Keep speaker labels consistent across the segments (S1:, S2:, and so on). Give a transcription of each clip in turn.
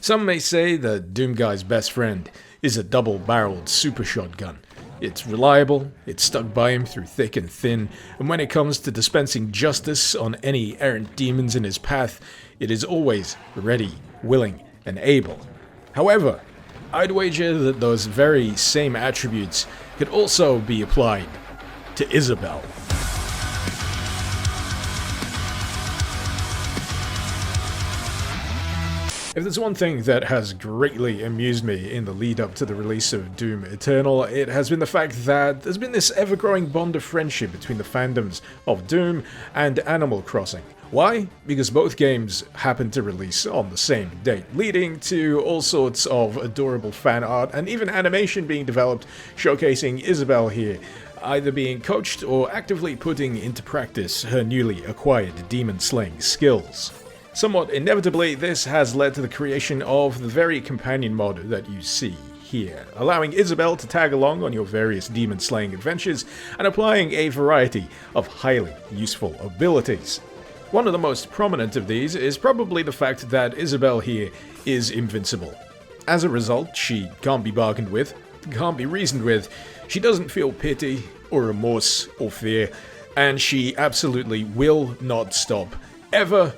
S1: Some may say that Doom Guy's best friend is a double-barreled super shotgun. It's reliable, it's stuck by him through thick and thin, and when it comes to dispensing justice on any errant demons in his path, it is always ready, willing, and able. However, I'd wager that those very same attributes could also be applied to Isabelle. If there's one thing that has greatly amused me in the lead up to the release of Doom Eternal, it has been the fact that there's been this ever-growing bond of friendship between the fandoms of Doom and Animal Crossing. Why? Because both games happen to release on the same date, leading to all sorts of adorable fan art and even animation being developed showcasing Isabelle here, either being coached or actively putting into practice her newly acquired demon-slaying skills. Somewhat inevitably, this has led to the creation of the very companion mod that you see here, allowing Isabelle to tag along on your various demon-slaying adventures and applying a variety of highly useful abilities. One of the most prominent of these is probably the fact that Isabelle here is invincible. As a result, she can't be bargained with, can't be reasoned with, she doesn't feel pity or remorse or fear, and she absolutely will not stop, ever,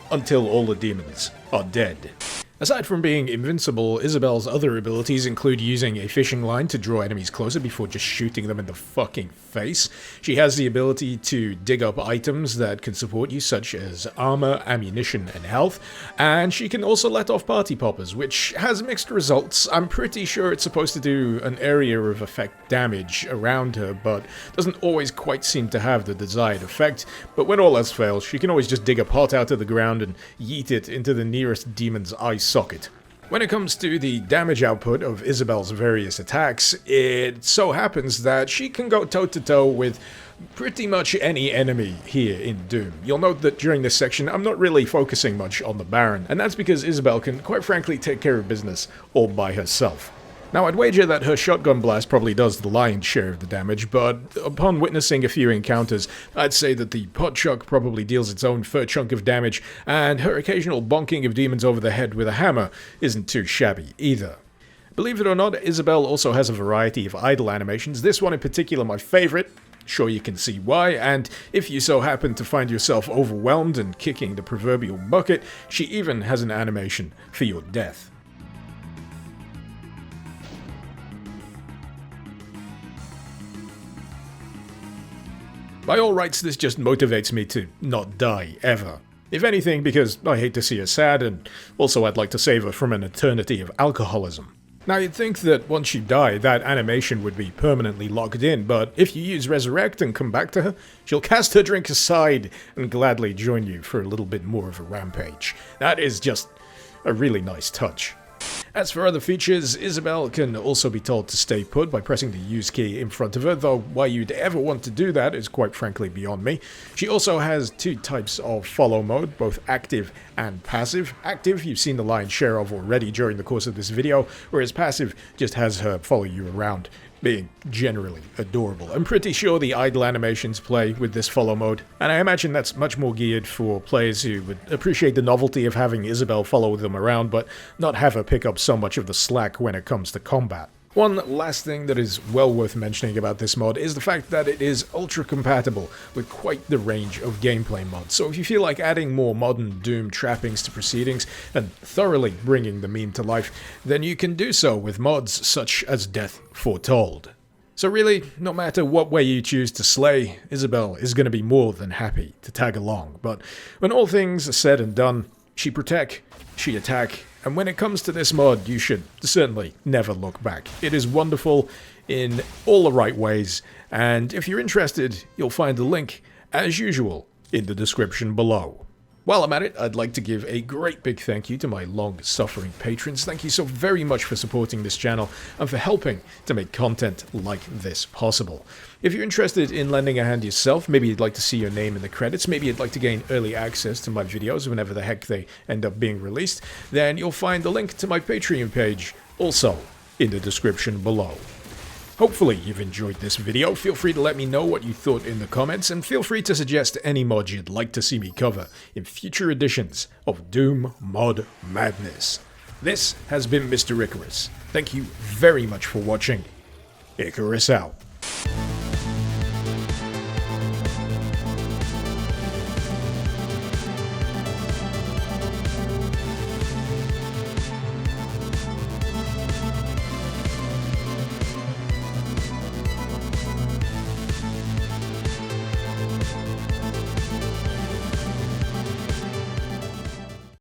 S1: until all the demons are dead. Aside from being invincible, Isabelle's other abilities include using a fishing line to draw enemies closer before just shooting them in the fucking face. She has the ability to dig up items that can support you, such as armor, ammunition, and health, and she can also let off party poppers, which has mixed results. I'm pretty sure it's supposed to do an area of effect damage around her, but doesn't always quite seem to have the desired effect. But when all else fails, she can always just dig a pot out of the ground and yeet it into the nearest demon's eye socket. When it comes to the damage output of Isabelle's various attacks, it so happens that she can go toe-to-toe with pretty much any enemy here in Doom. You'll note that during this section I'm not really focusing much on the Baron, and that's because Isabelle can quite frankly take care of business all by herself. Now, I'd wager that her shotgun blast probably does the lion's share of the damage, but upon witnessing a few encounters, I'd say that the pot chuck probably deals its own fair chunk of damage, and her occasional bonking of demons over the head with a hammer isn't too shabby either. Believe it or not, Isabelle also has a variety of idle animations, this one in particular my favorite. Sure, you can see why, and if you so happen to find yourself overwhelmed and kicking the proverbial bucket, she even has an animation for your death. By all rights, this just motivates me to not die, ever. If anything, because I hate to see her sad, and also I'd like to save her from an eternity of alcoholism. Now, you'd think that once you die, that animation would be permanently locked in, but if you use Resurrect and come back to her, she'll cast her drink aside and gladly join you for a little bit more of a rampage. That is just a really nice touch. As for other features, Isabelle can also be told to stay put by pressing the use key in front of her, though why you'd ever want to do that is quite frankly beyond me. She also has two types of follow mode, both active and passive. Active you've seen the lion's share of already during the course of this video, whereas passive just has her follow you around, being generally adorable. I'm pretty sure the idle animations play with this follow mode, and I imagine that's much more geared for players who would appreciate the novelty of having Isabelle follow them around, but not have her pick up so much of the slack when it comes to combat. One last thing that is well worth mentioning about this mod is the fact that it is ultra compatible with quite the range of gameplay mods, so if you feel like adding more modern Doom trappings to proceedings and thoroughly bringing the meme to life, then you can do so with mods such as Foretold. So really, no matter what way you choose to slay, Isabelle is going to be more than happy to tag along, but when all things are said and done, she Protec, she Attac, and when it comes to this mod, you should certainly never look back. It is wonderful in all the right ways, and if you're interested, you'll find the link, as usual, in the description below. While I'm at it, I'd like to give a great big thank you to my long-suffering patrons. Thank you so very much for supporting this channel and for helping to make content like this possible. If you're interested in lending a hand yourself, maybe you'd like to see your name in the credits, maybe you'd like to gain early access to my videos whenever the heck they end up being released, then you'll find the link to my Patreon page also in the description below. Hopefully you've enjoyed this video. Feel free to let me know what you thought in the comments, and feel free to suggest any mod you'd like to see me cover in future editions of Doom Mod Madness. This has been Mr. Icarus. Thank you very much for watching. Icarus out.